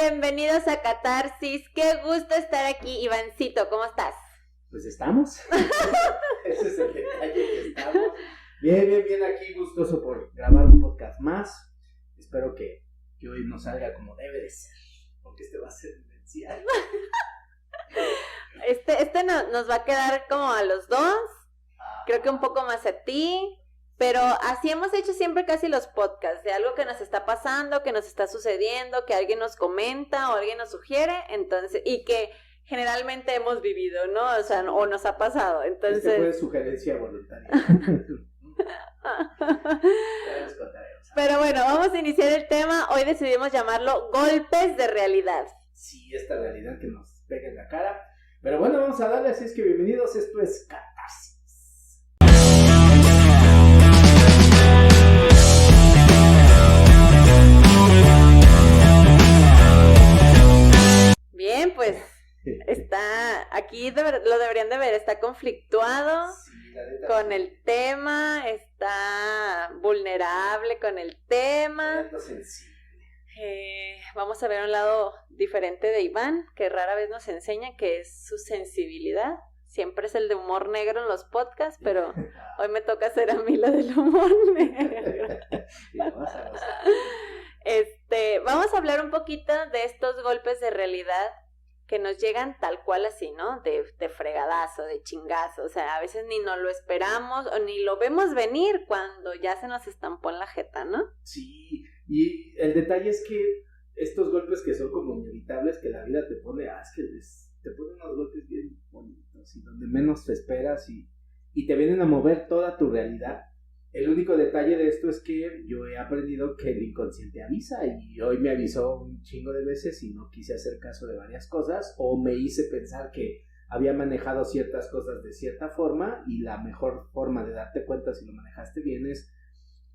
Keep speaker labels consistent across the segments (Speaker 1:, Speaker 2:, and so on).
Speaker 1: Bienvenidos a Catarsis. Qué gusto estar aquí, Ivancito. ¿Cómo estás?
Speaker 2: Pues estamos. Ese es el detalle, que estamos. Bien aquí, gustoso por grabar un podcast más. Espero que hoy nos salga como debe de ser, porque este va a ser vivencial.
Speaker 1: Este nos va a quedar como a los dos, creo que un poco más a ti, pero así hemos hecho siempre casi los podcasts, de algo que nos está pasando, que nos está sucediendo, que alguien nos comenta o alguien nos sugiere, entonces, y que generalmente hemos vivido, ¿no? O sea, o nos ha pasado, entonces...
Speaker 2: Este fue sugerencia voluntaria.
Speaker 1: Pero bueno, vamos a iniciar el tema. Hoy decidimos llamarlo golpes de realidad.
Speaker 2: Sí, esta realidad que nos pega en la cara. Pero bueno, vamos a darle, así es que bienvenidos, esto es Catarsis.
Speaker 1: Bien, pues está aquí, lo deberían de ver, está conflictuado con el tema, está vulnerable con el tema. Vamos a ver un lado diferente de Iván, que rara vez nos enseña, que es su sensibilidad. Siempre es el de humor negro en los podcasts, pero hoy me toca hacer a mí la del humor negro. Vamos a hablar un poquito de estos golpes de realidad que nos llegan tal cual así, ¿no? De fregadazo, de chingazo. O sea, a veces ni nos lo esperamos o ni lo vemos venir cuando ya se nos estampó en la jeta, ¿no?
Speaker 2: Sí, y el detalle es que estos golpes que son como inevitables, que la vida te pone, es que te ponen unos golpes bien bonitos y donde menos te esperas y te vienen a mover toda tu realidad. El único detalle de esto es que yo he aprendido que el inconsciente avisa, y hoy me avisó un chingo de veces y no quise hacer caso de varias cosas, o me hice pensar que había manejado ciertas cosas de cierta forma, y la mejor forma de darte cuenta si lo manejaste bien es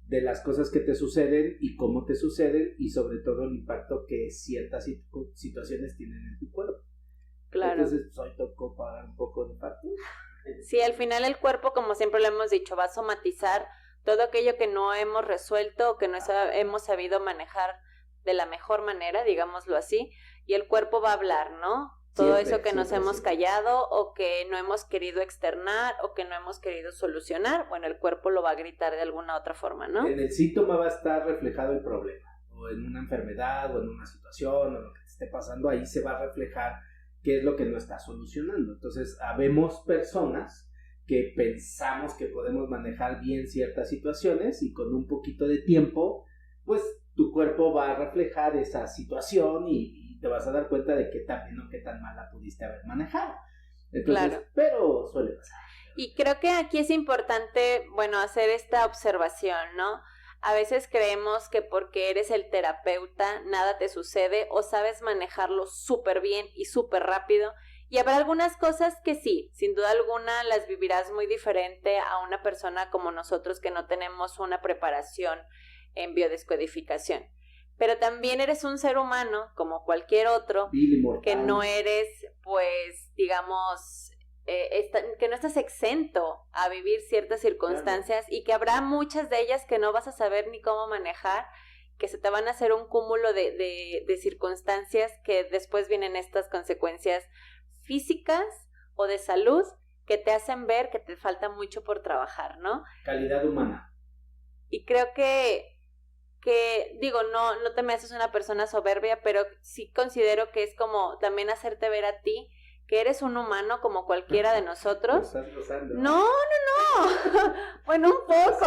Speaker 2: de las cosas que te suceden y cómo te suceden, y sobre todo el impacto que ciertas situaciones tienen en tu cuerpo.
Speaker 1: Claro.
Speaker 2: Entonces hoy tocó pagar un poco de factura.
Speaker 1: Sí, al final el cuerpo, como siempre lo hemos dicho, va a somatizar todo aquello que no hemos resuelto o que no hemos sabido manejar de la mejor manera, digámoslo así, y el cuerpo va a hablar, ¿no? Todo eso que nos hemos callado o que no hemos querido externar o que no hemos querido solucionar, bueno, el cuerpo lo va a gritar de alguna otra forma, ¿no?
Speaker 2: En el síntoma va a estar reflejado el problema, o en una enfermedad, o en una situación, o lo que te esté pasando, ahí se va a reflejar qué es lo que no está solucionando. Entonces, habemos personas que pensamos que podemos manejar bien ciertas situaciones y con un poquito de tiempo, pues tu cuerpo va a reflejar esa situación y te vas a dar cuenta de qué tan bien o qué tan mal la pudiste haber manejado. Entonces, claro. Pero suele pasar.
Speaker 1: Y creo que aquí es importante, bueno, hacer esta observación, ¿no? A veces creemos que porque eres el terapeuta nada te sucede o sabes manejarlo súper bien y súper rápido. Y habrá algunas cosas que sí, sin duda alguna las vivirás muy diferente a una persona como nosotros que no tenemos una preparación en biodescodificación. Pero también eres un ser humano como cualquier otro, que no eres, pues, digamos, que no estás exento a vivir ciertas circunstancias, claro. Y que habrá muchas de ellas que no vas a saber ni cómo manejar, que se te van a hacer un cúmulo de circunstancias que después vienen estas consecuencias físicas o de salud que te hacen ver que te falta mucho por trabajar, ¿no?
Speaker 2: Calidad humana.
Speaker 1: Y creo que digo, no te me haces una persona soberbia, pero sí considero que es como también hacerte ver a ti que eres un humano como cualquiera de nosotros.
Speaker 2: Estás rozando.
Speaker 1: No. Bueno, un poco.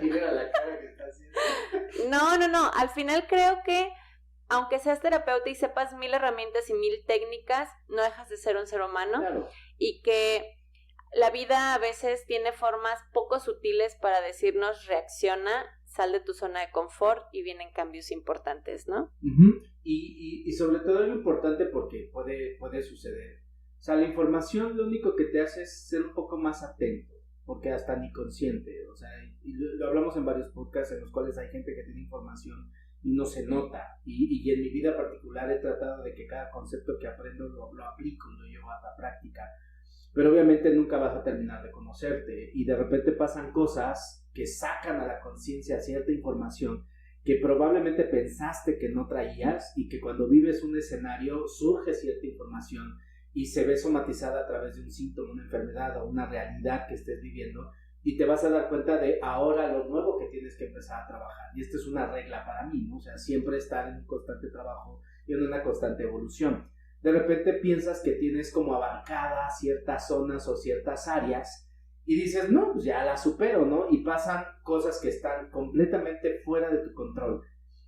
Speaker 2: Mira la cara que está haciendo.
Speaker 1: No. Al final creo que aunque seas terapeuta y sepas 1000 herramientas y 1000 técnicas, no dejas de ser un ser humano.
Speaker 2: Claro.
Speaker 1: Y que la vida a veces tiene formas poco sutiles para decirnos reacciona, sal de tu zona de confort y vienen cambios importantes, ¿no?
Speaker 2: Uh-huh. Y sobre todo es importante porque puede suceder. O sea, la información lo único que te hace es ser un poco más atento, porque hasta ni consciente. O sea, y lo hablamos en varios podcasts en los cuales hay gente que tiene información y no se nota, y en mi vida particular he tratado de que cada concepto que aprendo lo aplico, lo llevo a la práctica, pero obviamente nunca vas a terminar de conocerte, y de repente pasan cosas que sacan a la conciencia cierta información que probablemente pensaste que no traías y que cuando vives un escenario surge cierta información y se ve somatizada a través de un síntoma, una enfermedad o una realidad que estés viviendo, y te vas a dar cuenta de ahora lo nuevo que tienes que empezar a trabajar. Y esta es una regla para mí, ¿no? O sea, siempre estar en un constante trabajo y en una constante evolución. De repente piensas que tienes como abarcadas ciertas zonas o ciertas áreas y dices, no, pues ya la supero, ¿no? Y pasan cosas que están completamente fuera de tu control,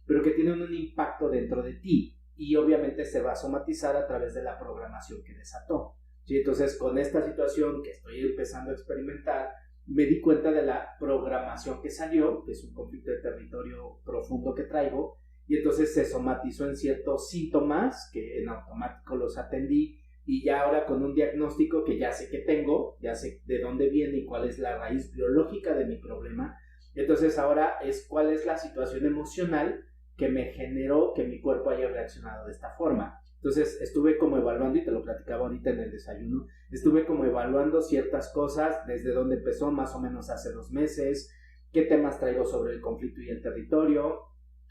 Speaker 2: pero que tienen un impacto dentro de ti y obviamente se va a somatizar a través de la programación que desató. ¿Sí? Entonces, con esta situación que estoy empezando a experimentar, me di cuenta de la programación que salió, que es un conflicto de territorio profundo que traigo, y entonces se somatizó en ciertos síntomas que en automático los atendí. Y ya ahora con un diagnóstico que ya sé que tengo, ya sé de dónde viene y cuál es la raíz biológica de mi problema, entonces ahora es cuál es la situación emocional que me generó que mi cuerpo haya reaccionado de esta forma. Entonces estuve como evaluando, y te lo platicaba ahorita en el desayuno, estuve como evaluando ciertas cosas, desde dónde empezó más o menos hace 2 meses, qué temas traigo sobre el conflicto y el territorio,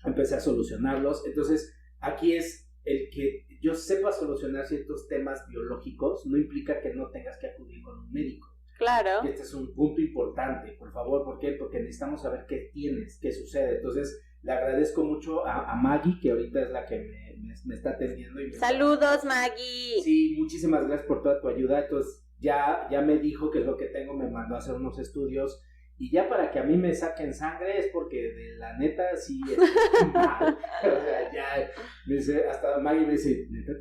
Speaker 2: empecé a solucionarlos. Entonces aquí es el que yo sepa solucionar ciertos temas biológicos no implica que no tengas que acudir con un médico.
Speaker 1: Claro.
Speaker 2: Y este es un punto importante, por favor. ¿Por qué? Porque necesitamos saber qué tienes, qué sucede. Entonces, le agradezco mucho a Maggie, que ahorita es la que me está atendiendo. Y
Speaker 1: ¡Saludos, Maggie!
Speaker 2: Sí, muchísimas gracias por toda tu ayuda. Entonces, ya me dijo qué es lo que tengo, me mandó a hacer unos estudios. Y ya para que a mí me saquen sangre es porque de la neta sí es mal. O sea, ya me dice, hasta Maggie me dice, ¿neta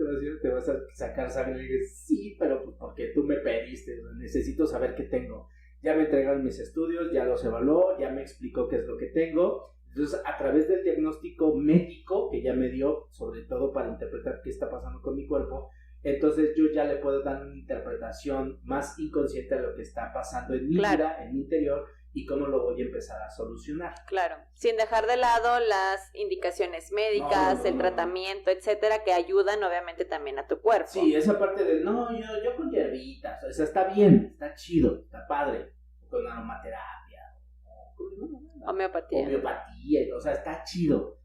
Speaker 2: te vas a sacar sangre? Y le dije, sí, pero pues porque tú me pediste, necesito saber qué tengo. Ya me entregaron mis estudios, ya los evaluó, ya me explicó qué es lo que tengo. Entonces, a través del diagnóstico médico que ya me dio, sobre todo para interpretar qué está pasando con mi cuerpo, entonces yo ya le puedo dar una interpretación más inconsciente a lo que está pasando en mi vida, en mi interior, y cómo lo voy a empezar a solucionar.
Speaker 1: Claro, sin dejar de lado las indicaciones médicas, el tratamiento, etcétera, que ayudan obviamente también a tu cuerpo.
Speaker 2: Sí, esa parte de, no, yo con hierbitas, o sea, está bien, está chido, está padre, con aromaterapia,
Speaker 1: homeopatía,
Speaker 2: o sea, está chido.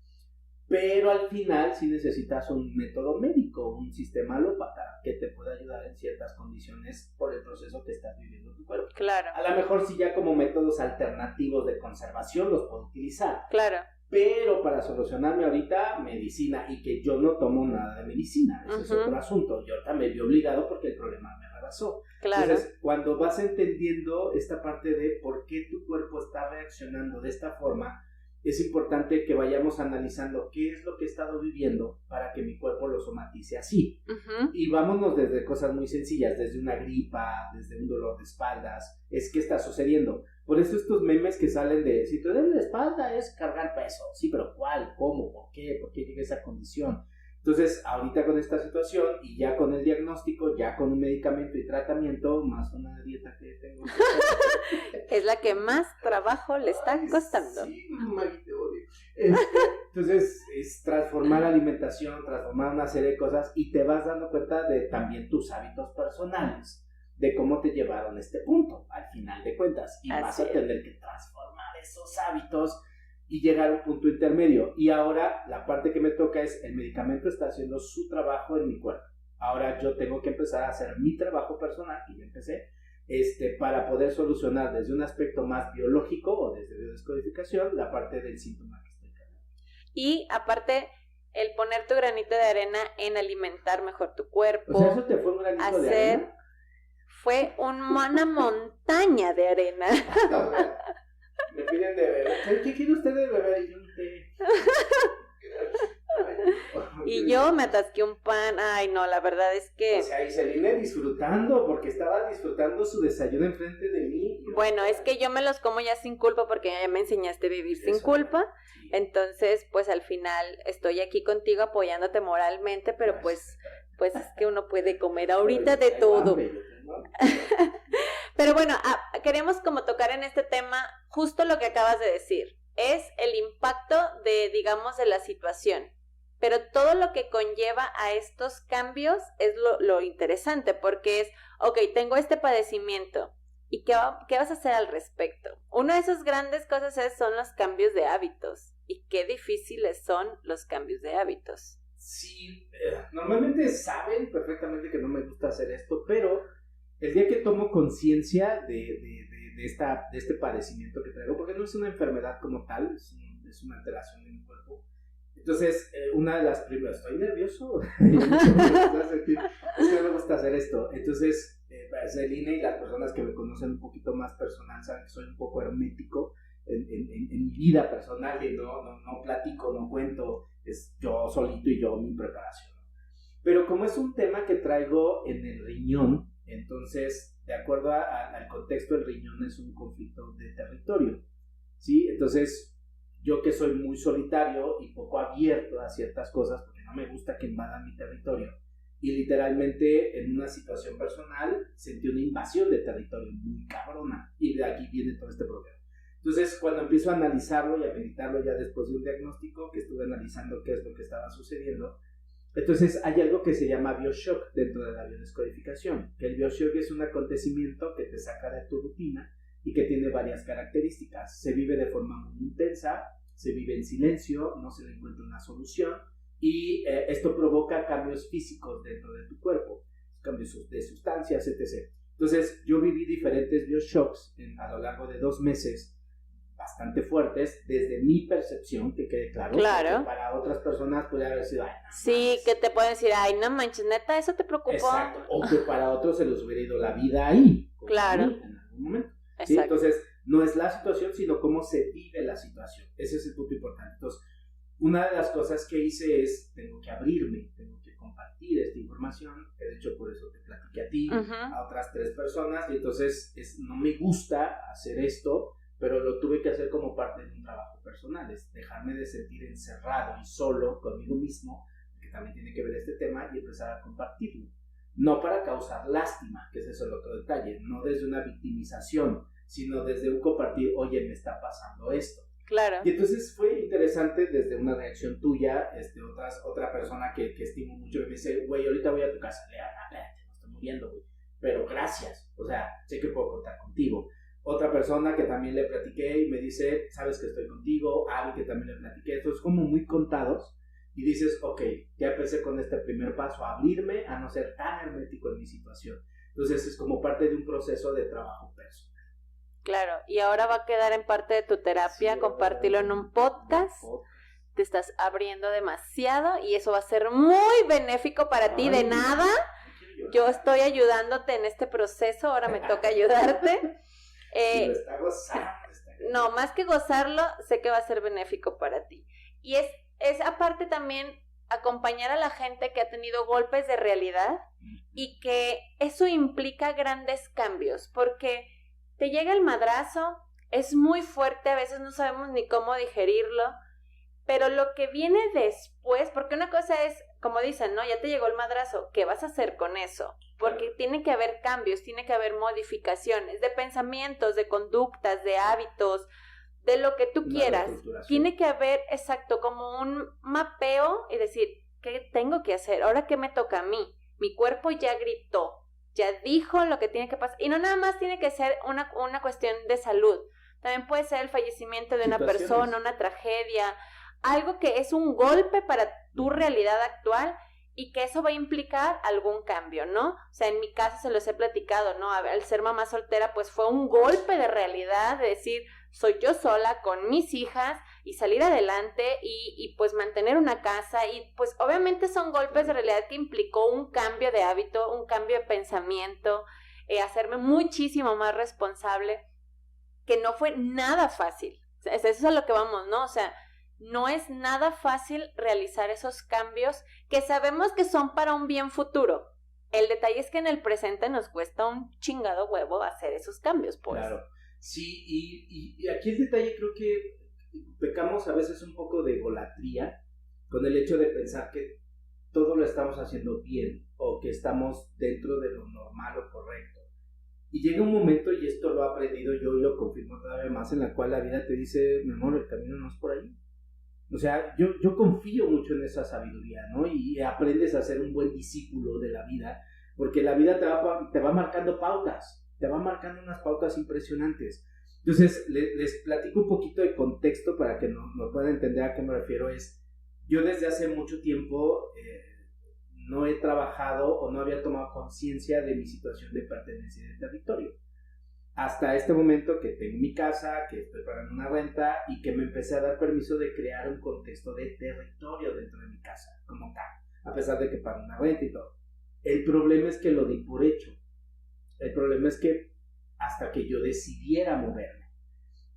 Speaker 2: Pero al final sí necesitas un método médico, un sistema alópata que te pueda ayudar en ciertas condiciones por el proceso que estás viviendo en tu cuerpo.
Speaker 1: Claro.
Speaker 2: A lo mejor sí ya como métodos alternativos de conservación los puedo utilizar.
Speaker 1: Claro.
Speaker 2: Pero para solucionarme ahorita medicina, y que yo no tomo nada de medicina, ese es otro asunto. Yo también me vi obligado porque el problema me rebasó.
Speaker 1: Claro.
Speaker 2: Entonces, cuando vas entendiendo esta parte de por qué tu cuerpo está reaccionando de esta forma, es importante que vayamos analizando qué es lo que he estado viviendo para que mi cuerpo lo somatice así. Y vámonos desde cosas muy sencillas, desde una gripa, desde un dolor de espaldas. Es qué está sucediendo. Por eso estos memes que salen de, si tu dolor de espalda es cargar peso. Sí, pero ¿cuál? ¿Cómo? ¿Por qué? ¿Por qué llega esa condición? Entonces, ahorita con esta situación y ya con el diagnóstico, ya con un medicamento y tratamiento, más una dieta que tengo.
Speaker 1: Es la que más trabajo le está costando.
Speaker 2: Sí, Maggie, te odio. Entonces, es transformar la alimentación, transformar una serie de cosas y te vas dando cuenta de también tus hábitos personales, de cómo te llevaron a este punto, al final de cuentas. Y vas a tener que transformar esos hábitos y llegar a un punto intermedio. Y ahora la parte que me toca es el medicamento está haciendo su trabajo en mi cuerpo. Ahora yo tengo que empezar a hacer mi trabajo personal, y yo empecé, para poder solucionar desde un aspecto más biológico o desde biodescodificación la parte del síntoma que estoy cargando.
Speaker 1: Y aparte, el poner tu granito de arena en alimentar mejor tu cuerpo.
Speaker 2: O sea, ¿eso te fue un granito de arena?
Speaker 1: Fue una montaña de arena.
Speaker 2: Me piden de beber. ¿Qué quiere usted de beber? Y yo un té.
Speaker 1: Y yo me atasqué un pan. Ay, no, la verdad es que...
Speaker 2: O sea, y se vine disfrutando, porque estaba disfrutando su desayuno enfrente de mí.
Speaker 1: Bueno, es que yo me los como ya sin culpa, porque ya me enseñaste a vivir sin culpa. Sí. Entonces, pues al final estoy aquí contigo apoyándote moralmente, pero pues es que uno puede comer ahorita de todo. Pero bueno, queremos como tocar en este tema justo lo que acabas de decir. Es el impacto de, digamos, de la situación. Pero todo lo que conlleva a estos cambios es lo interesante, porque es, ok, tengo este padecimiento, ¿y qué vas a hacer al respecto? Una de esas grandes cosas son los cambios de hábitos. y qué difíciles son los cambios de hábitos.
Speaker 2: Sí, normalmente saben perfectamente que no me gusta hacer esto, pero el día que tomo conciencia de este padecimiento que traigo, porque no es una enfermedad como tal, es una alteración de mi cuerpo. Entonces, una de las primeras, estoy nervioso, es que no me gusta hacer esto. Entonces, Celina y las personas que me conocen un poquito más personal saben que soy un poco hermético en mi vida personal, y no platico, no cuento, es yo solito y yo mi preparación. Pero como es un tema que traigo en el riñón, entonces, de acuerdo al contexto, el riñón es un conflicto de territorio, ¿sí? Entonces, yo que soy muy solitario y poco abierto a ciertas cosas, porque no me gusta que invadan mi territorio, y literalmente en una situación personal sentí una invasión de territorio muy cabrona, y de aquí viene todo este problema. Entonces, cuando empiezo a analizarlo y a meditarlo ya después de un diagnóstico, que estuve analizando qué es lo que estaba sucediendo, entonces hay algo que se llama bioshock dentro de la biodescodificación, que el bioshock es un acontecimiento que te saca de tu rutina y que tiene varias características. Se vive de forma muy intensa, se vive en silencio, no se le encuentra una solución, y esto provoca cambios físicos dentro de tu cuerpo, cambios de sustancias, etc. Entonces yo viví diferentes bioshocks a lo largo de 2 meses, bastante fuertes, desde mi percepción, que quede claro.
Speaker 1: Claro.
Speaker 2: Para otras personas puede haber sido,
Speaker 1: sí, que te pueden decir, ay, no manches, neta, ¿eso te preocupó?
Speaker 2: Exacto, o que para otros se les hubiera ido la vida ahí.
Speaker 1: Claro.
Speaker 2: En algún momento. ¿Sí? Entonces, no es la situación, sino cómo se vive la situación. Ese es el punto importante. Entonces, una de las cosas que hice es, tengo que abrirme, tengo que compartir esta información, que de hecho por eso te platiqué a ti, a otras 3 personas, y entonces no me gusta hacer esto, pero lo tuve que hacer como parte de un trabajo personal, es dejarme de sentir encerrado y solo conmigo mismo, que también tiene que ver este tema, y empezar a compartirlo. No para causar lástima, que ese es el otro detalle, no desde una victimización, sino desde un compartir, oye, me está pasando esto.
Speaker 1: Claro.
Speaker 2: Y entonces fue interesante desde una reacción tuya, otra persona que estimo mucho, que me dice, güey, ahorita voy a tu casa, espérate, me estoy muriendo, güey, pero gracias, o sea, sé que puedo contar contigo. Otra persona que también le platiqué y me dice, sabes que estoy contigo, Abby que también le platiqué, entonces como muy contados, y dices, ok, ya empecé con este primer paso, a abrirme, a no ser tan hermético en mi situación. Entonces es como parte de un proceso de trabajo personal.
Speaker 1: Claro, y ahora va a quedar en parte de tu terapia, compartirlo en un podcast. Te estás abriendo demasiado y eso va a ser muy benéfico para ti. De nada, yo estoy ayudándote en este proceso, ahora me toca ayudarte.
Speaker 2: Lo está gozando.
Speaker 1: No, más que gozarlo, sé que va a ser benéfico para ti. Y es aparte también acompañar a la gente que ha tenido golpes de realidad y que eso implica grandes cambios, porque te llega el madrazo, es muy fuerte, a veces no sabemos ni cómo digerirlo, pero lo que viene después, porque una cosa es, como dicen, ¿no? Ya te llegó el madrazo, ¿qué vas a hacer con eso? Porque tiene que haber cambios, tiene que haber modificaciones de pensamientos, de conductas, de hábitos, de lo que tú quieras. Tiene que haber, exacto, como un mapeo y decir, ¿qué tengo que hacer? ¿Ahora qué me toca a mí? Mi cuerpo ya gritó, ya dijo lo que tiene que pasar. Y no nada más tiene que ser una cuestión de salud. También puede ser el fallecimiento de una persona, una tragedia, algo que es un golpe para tu realidad actual y que eso va a implicar algún cambio, ¿no? O sea, en mi caso se los he platicado, ¿no? Al ser mamá soltera, pues fue un golpe de realidad, de decir, soy yo sola con mis hijas y salir adelante y pues mantener una casa y pues obviamente son golpes de realidad que implicó un cambio de hábito, un cambio de pensamiento, hacerme muchísimo más responsable, que no fue nada fácil. O sea, eso es a lo que vamos, ¿no? O sea, no es nada fácil realizar esos cambios que sabemos que son para un bien futuro. El detalle es que en el presente nos cuesta un chingado huevo hacer esos cambios, pues.
Speaker 2: Claro, sí, y aquí el detalle, creo que pecamos a veces un poco de egolatría con el hecho de pensar que todo lo estamos haciendo bien o que estamos dentro de lo normal o correcto. Y llega un momento, y esto lo he aprendido yo y lo confirmo todavía más, en la cual la vida te dice, mi amor, el camino no es por ahí. O sea, yo confío mucho en esa sabiduría, ¿no? Y aprendes a ser un buen discípulo de la vida, porque la vida te va marcando pautas, te va marcando unas pautas impresionantes. Entonces, les platico un poquito de contexto para que no puedan entender a qué me refiero. Yo desde hace mucho tiempo no he trabajado o no había tomado conciencia de mi situación de pertenencia de territorio. Hasta este momento que tengo mi casa, que estoy pagando una renta y que me empecé a dar permiso de crear un contexto de territorio dentro de mi casa, como tal, a pesar de que pago una renta y todo. El problema es que lo di por hecho. El problema es que hasta que yo decidiera moverme.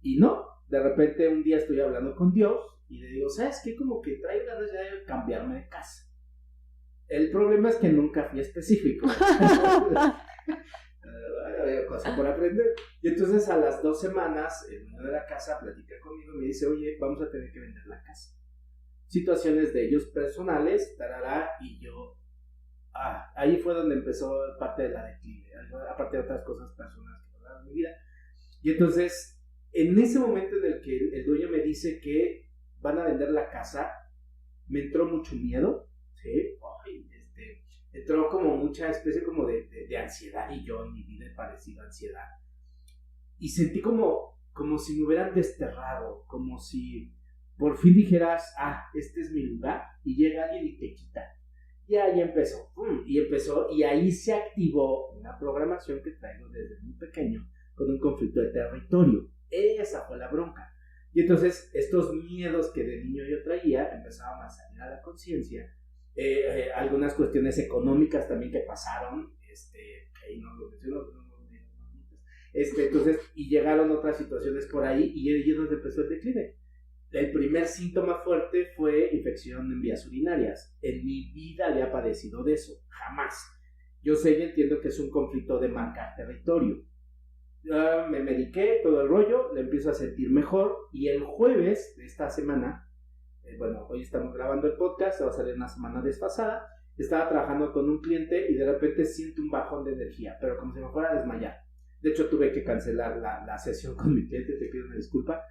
Speaker 2: Y no, de repente un día estoy hablando con Dios y le digo, ¿sabes qué? Como que traigo ganas ya de cambiarme de casa. El problema es que nunca fui específico. Había cosas por aprender. Y entonces a las 2 semanas, el dueño de la casa platica conmigo y me dice, oye, vamos a tener que vender la casa. Situaciones de ellos personales, tarará, y yo, ahí fue donde empezó parte de la declive, aparte de otras cosas personales que pasaron en mi vida. Y entonces, en ese momento en el que el dueño me dice que van a vender la casa, me entró mucho miedo, ¿sí? Entró como mucha especie como de ansiedad, y yo en mi vida he padecido ansiedad. Y sentí como si me hubieran desterrado, como si por fin dijeras, este es mi lugar, y llega alguien y te quita. Y ahí empezó, y ahí se activó una programación que traigo desde muy pequeño, con un conflicto de territorio. Esa fue la bronca. Y entonces estos miedos que de niño yo traía empezaban a salir a la conciencia. Algunas cuestiones económicas también que pasaron, ahí no lo menciono, entonces, y llegaron otras situaciones por ahí, y ahí es donde empezó el declive. El primer síntoma fuerte fue infección en vías urinarias. En mi vida había padecido de eso, jamás. Yo sé y entiendo que es un conflicto de marcar territorio. Me mediqué, todo el rollo, le empiezo a sentir mejor, y el jueves de esta semana, hoy estamos grabando el podcast, se va a salir una semana desfasada, estaba trabajando con un cliente y de repente siento un bajón de energía, pero como si me fuera a desmayar. De hecho, tuve que cancelar la sesión con mi cliente, te pido una disculpa,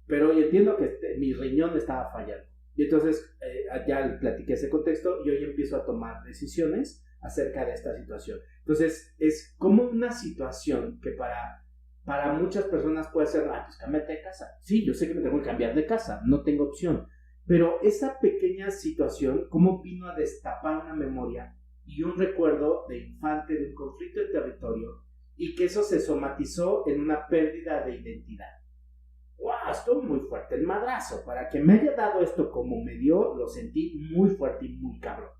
Speaker 2: pero yo entiendo que mi riñón estaba fallando. Y entonces ya platiqué ese contexto y hoy empiezo a tomar decisiones acerca de esta situación. Entonces, es como una situación que para muchas personas puede ser, pues cámbiate de casa. Sí, yo sé que me tengo que cambiar de casa, no tengo opción. Pero esa pequeña situación, ¿cómo vino a destapar una memoria y un recuerdo de infante, de un conflicto de territorio, y que eso se somatizó en una pérdida de identidad? ¡Wow! Estuvo muy fuerte el madrazo. Para que me haya dado esto como me dio, lo sentí muy fuerte y muy cabrón.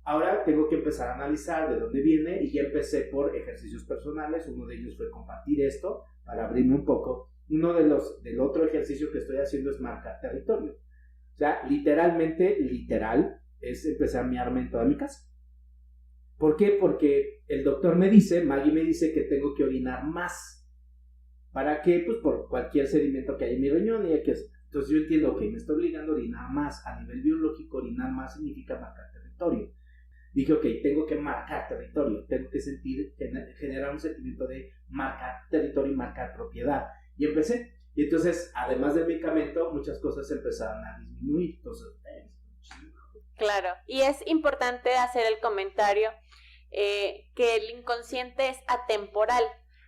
Speaker 2: Ahora tengo que empezar a analizar de dónde viene, y ya empecé por ejercicios personales. Uno de ellos fue compartir esto para abrirme un poco. Del otro ejercicio que estoy haciendo es marcar territorio. O sea, literal, es empezar a miarme en toda mi casa. ¿Por qué? Porque el doctor Maggie me dice que tengo que orinar más. ¿Para qué? Pues por cualquier sedimento que hay en mi riñón. Entonces yo entiendo que me está obligando a orinar más. A nivel biológico, orinar más significa marcar territorio. Dije, tengo que marcar territorio. Tengo que generar un sentimiento de marcar territorio y marcar propiedad. Y empecé. Y entonces, además del medicamento, muchas cosas empezaron a disminuir. Entonces,
Speaker 1: claro, y es importante hacer el comentario que el inconsciente es atemporal.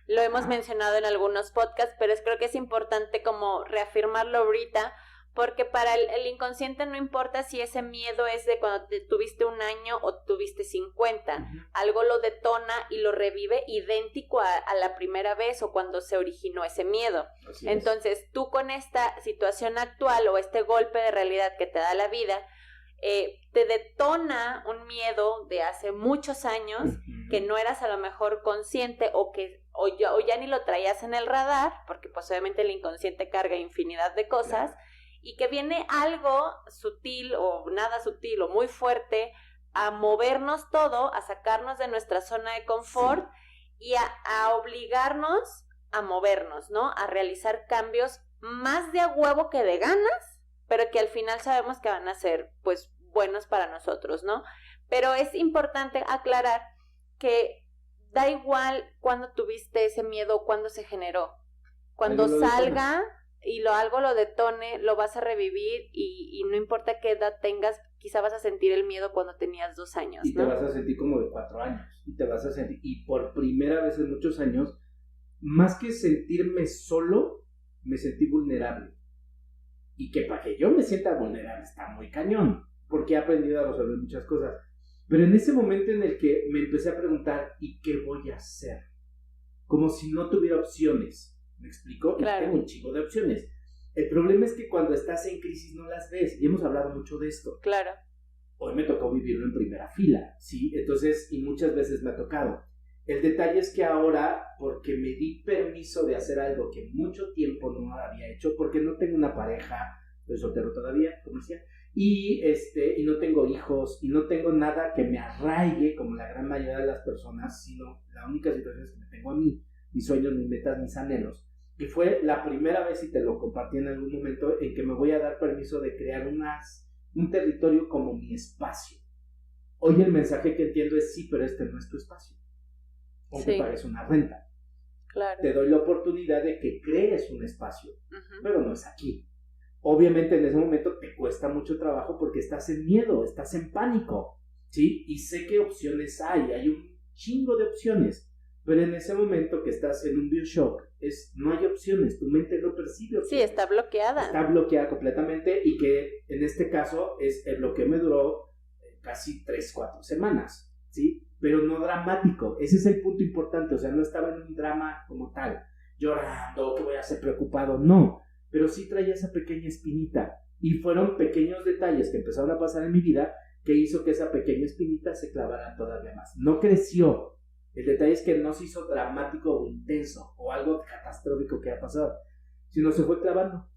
Speaker 1: Lo hemos mencionado en algunos podcasts, pero creo que es importante como reafirmarlo ahorita, porque para el inconsciente no importa si ese miedo es de cuando tuviste 1 año o tuviste 50. Uh-huh. Algo lo detona y lo revive idéntico a la primera vez o cuando se originó ese miedo. Entonces, tú con esta situación actual o este golpe de realidad que te da la vida, te detona un miedo de hace muchos años, uh-huh, que no eras a lo mejor consciente o ya ni lo traías en el radar, porque pues obviamente el inconsciente carga infinidad de cosas. Claro. Y que viene algo sutil o nada sutil o muy fuerte a movernos todo, a sacarnos de nuestra zona de confort, sí, y a obligarnos a movernos, ¿no? A realizar cambios más de a huevo que de ganas, pero que al final sabemos que van a ser, pues, buenos para nosotros, ¿no? Pero es importante aclarar que da igual cuándo tuviste ese miedo o cuándo se generó. Cuando salga y algo lo detone, lo vas a revivir y no importa qué edad tengas, quizá vas a sentir el miedo cuando tenías 2 años,
Speaker 2: y ¿no? Te vas a sentir como de 4 años, y te vas a sentir, y por primera vez en muchos años, más que sentirme solo, me sentí vulnerable. Y que para que yo me sienta vulnerable está muy cañón, porque he aprendido a resolver muchas cosas. Pero en ese momento en el que me empecé a preguntar, ¿y qué voy a hacer? Como si no tuviera opciones. ¿Me explico?
Speaker 1: Claro.
Speaker 2: Tengo un chingo de opciones. El problema es que cuando estás en crisis no las ves. Y hemos hablado mucho de esto.
Speaker 1: Claro.
Speaker 2: Hoy me tocó vivirlo en primera fila, ¿sí? Entonces, y muchas veces me ha tocado. El detalle es que ahora, porque me di permiso de hacer algo que mucho tiempo no había hecho, porque no tengo una pareja, estoy soltero todavía, como decía, y no tengo hijos, y no tengo nada que me arraigue, como la gran mayoría de las personas, sino la única situación es que me tengo a mí, mis sueños, mis metas, mis anhelos. Y fue la primera vez, y te lo compartí en algún momento, en que me voy a dar permiso de crear un territorio como mi espacio. Hoy el mensaje que entiendo es sí, pero este no es tu espacio. Aunque pagues una renta.
Speaker 1: Claro.
Speaker 2: Te doy la oportunidad de que crees un espacio, pero no es aquí. Obviamente en ese momento te cuesta mucho trabajo porque estás en miedo, estás en pánico, ¿sí? Y sé qué opciones hay un chingo de opciones, pero en ese momento que estás en un bioshock, no hay opciones, tu mente no percibe opciones.
Speaker 1: Sí, está bloqueada.
Speaker 2: Está bloqueada completamente y que en este caso el bloqueo me duró casi 3-4 semanas, ¿sí? Pero no dramático, ese es el punto importante, o sea, no estaba en un drama como tal, llorando, que voy a ser preocupado, no, pero sí traía esa pequeña espinita, y fueron pequeños detalles que empezaron a pasar en mi vida, que hizo que esa pequeña espinita se clavara todavía más, no creció, el detalle es que no se hizo dramático o intenso, o algo catastrófico que ha pasado, sino se fue clavando,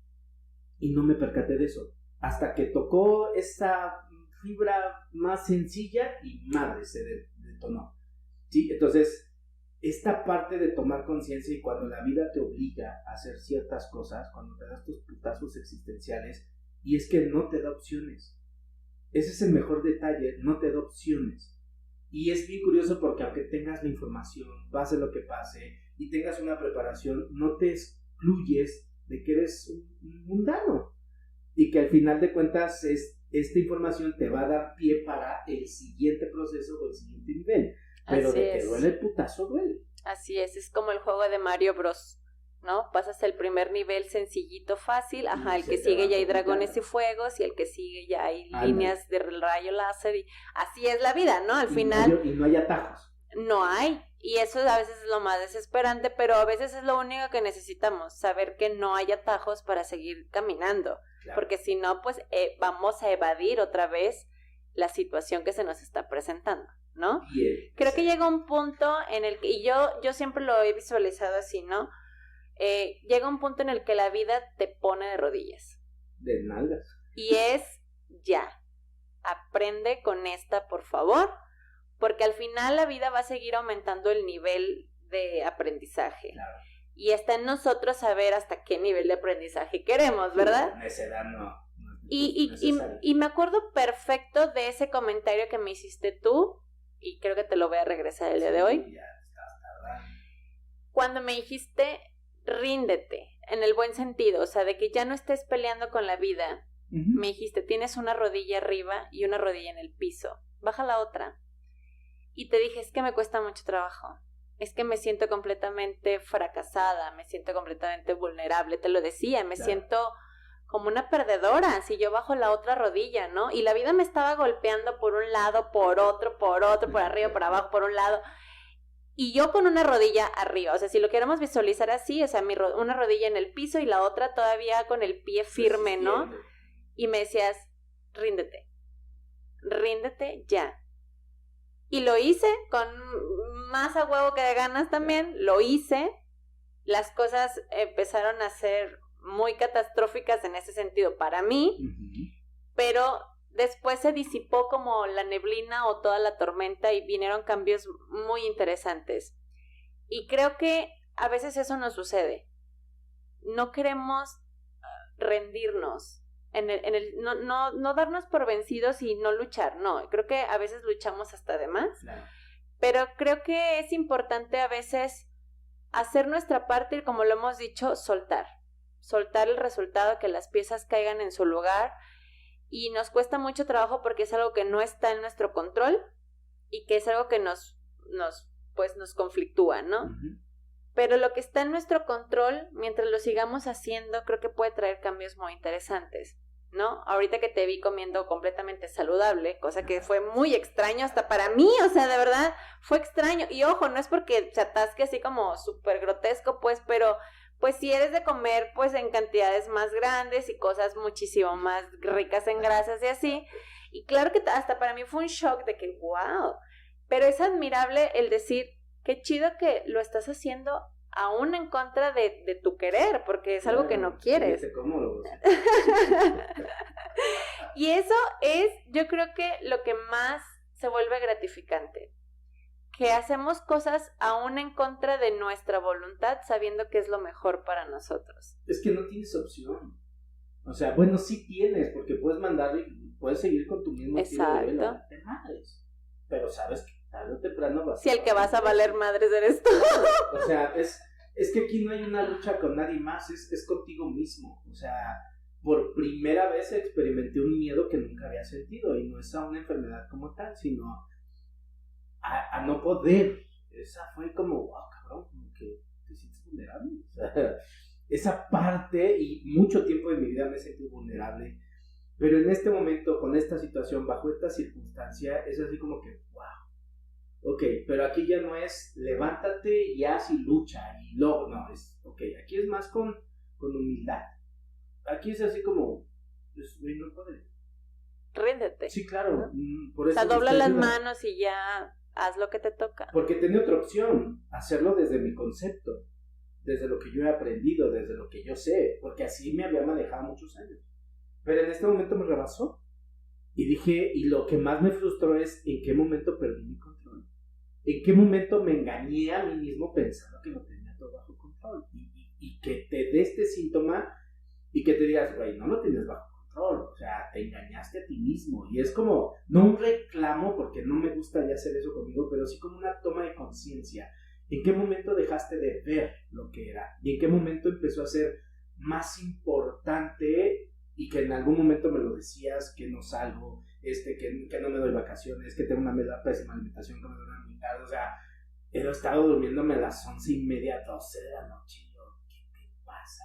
Speaker 2: y no me percaté de eso, hasta que tocó esa fibra más sencilla y madre se detonó, ¿sí? Entonces, esta parte de tomar conciencia y cuando la vida te obliga a hacer ciertas cosas, cuando te das tus putazos existenciales, y es que no te da opciones. Ese es el mejor detalle, no te da opciones. Y es bien curioso porque aunque tengas la información, pase lo que pase, y tengas una preparación, no te excluyes de que eres un mundano. Y que al final de cuentas esta información te va a dar pie para el siguiente proceso o el siguiente nivel. Pero
Speaker 1: Así
Speaker 2: de que
Speaker 1: es.
Speaker 2: duele el putazo, duele.
Speaker 1: Así es como el juego de Mario Bros, ¿no? Pasas el primer nivel sencillito, fácil, el que sigue ya hay dragones y fuegos, y el que sigue ya hay líneas de rayo láser, y así es la vida, ¿no? Al final...
Speaker 2: Y no hay atajos.
Speaker 1: No hay, y eso a veces es lo más desesperante, pero a veces es lo único que necesitamos, saber que no hay atajos para seguir caminando, claro. Porque si no, pues vamos a evadir otra vez la situación que se nos está presentando, ¿no?
Speaker 2: Bien.
Speaker 1: Creo que llega un punto en el que, y yo siempre lo he visualizado así, ¿no? Llega un punto en el que la vida te pone de rodillas.
Speaker 2: De nalgas.
Speaker 1: Y es ya, aprende con esta, por favor, porque al final la vida va a seguir aumentando el nivel de aprendizaje.
Speaker 2: Claro.
Speaker 1: Y está en nosotros saber hasta qué nivel de aprendizaje queremos, ¿verdad?
Speaker 2: En esa edad no.
Speaker 1: Y me acuerdo perfecto de ese comentario que me hiciste tú, y creo que te lo voy a regresar el día de hoy.
Speaker 2: Ya estás tardando.
Speaker 1: Cuando me dijiste, ríndete, en el buen sentido, o sea, de que ya no estés peleando con la vida. Me dijiste, tienes una rodilla arriba y una rodilla en el piso, baja la otra. Y te dije, es que me cuesta mucho trabajo, es que me siento completamente fracasada, me siento completamente vulnerable, te lo decía, me siento como una perdedora si yo bajo la otra rodilla, ¿no? Y la vida me estaba golpeando por un lado, por otro, por arriba, por abajo, por un lado, y yo con una rodilla arriba, o sea, si lo queremos visualizar así, o sea, una rodilla en el piso y la otra todavía con el pie firme, ¿no? Y me decías, ríndete ya. Y lo hice con más a huevo que de ganas también, lo hice. Las cosas empezaron a ser muy catastróficas en ese sentido para mí, pero después se disipó como la neblina o toda la tormenta y vinieron cambios muy interesantes. Y creo que a veces eso nos sucede. No queremos rendirnos. No darnos por vencidos y no luchar, no, creo que a veces luchamos hasta de más, claro. Pero creo que es importante a veces hacer nuestra parte y, como lo hemos dicho, soltar el resultado, que las piezas caigan en su lugar, y nos cuesta mucho trabajo porque es algo que no está en nuestro control y que es algo que nos conflictúa, ¿no? pero lo que está en nuestro control, mientras lo sigamos haciendo, creo que puede traer cambios muy interesantes, ¿no? Ahorita que te vi comiendo completamente saludable, cosa que fue muy extraño hasta para mí, o sea, de verdad, fue extraño. Y ojo, no es porque se atasque así como súper grotesco, pues, pero pues si eres de comer, pues en cantidades más grandes y cosas muchísimo más ricas en grasas y así. Y claro que hasta para mí fue un shock de que, wow, pero es admirable el decir, qué chido que lo estás haciendo aún en contra de tu querer, porque es algo que no quieres. Y eso es, yo creo que lo que más se vuelve gratificante, que hacemos cosas aún en contra de nuestra voluntad, sabiendo que es lo mejor para nosotros.
Speaker 2: Es que no tienes opción. O sea, bueno, sí tienes, porque puedes mandarle, puedes seguir con tu mismo estilo de vida, pero sabes que tarde o temprano vas
Speaker 1: si el que vas a valer madres eres tú.
Speaker 2: O sea, es que aquí no hay una lucha con nadie más, es contigo mismo. O sea, por primera vez experimenté un miedo que nunca había sentido, y no es a una enfermedad como tal, sino a no poder. Esa fue como, wow, cabrón, como que te sientes vulnerable. O sea, esa parte, y mucho tiempo de mi vida me he sentido vulnerable, pero en este momento, con esta situación, bajo esta circunstancia, es así como que, wow, ok, pero aquí ya no es levántate y haz y lucha, y luego, no, es, ok, aquí es más con humildad. Aquí es así como, pues, no puede.
Speaker 1: Ríndete.
Speaker 2: Sí, claro.
Speaker 1: ¿No? Por eso o sea, dobla las manos y ya haz lo que te toca.
Speaker 2: Porque tenía otra opción, hacerlo desde mi concepto, desde lo que yo he aprendido, desde lo que yo sé, porque así me había manejado muchos años. Pero en este momento me rebasó. Y dije, y lo que más me frustró es en qué momento perdí mi control. En qué momento me engañé a mí mismo pensando que lo tenía todo bajo control. Y que te dé este síntoma y que te digas, güey, no lo tienes bajo control. O sea, te engañaste a ti mismo. Y es como, no un reclamo, porque no me gusta ya hacer eso conmigo, pero sí como una toma de conciencia. ¿En qué momento dejaste de ver lo que era? ¿Y en qué momento empezó a ser más importante? Y que en algún momento me lo decías, que no salgo, que no me doy vacaciones, que tengo una pésima alimentación, que me duermo muy tarde. O sea, he estado durmiéndome a las 11:30, 12 de la noche. ¿Qué te pasa?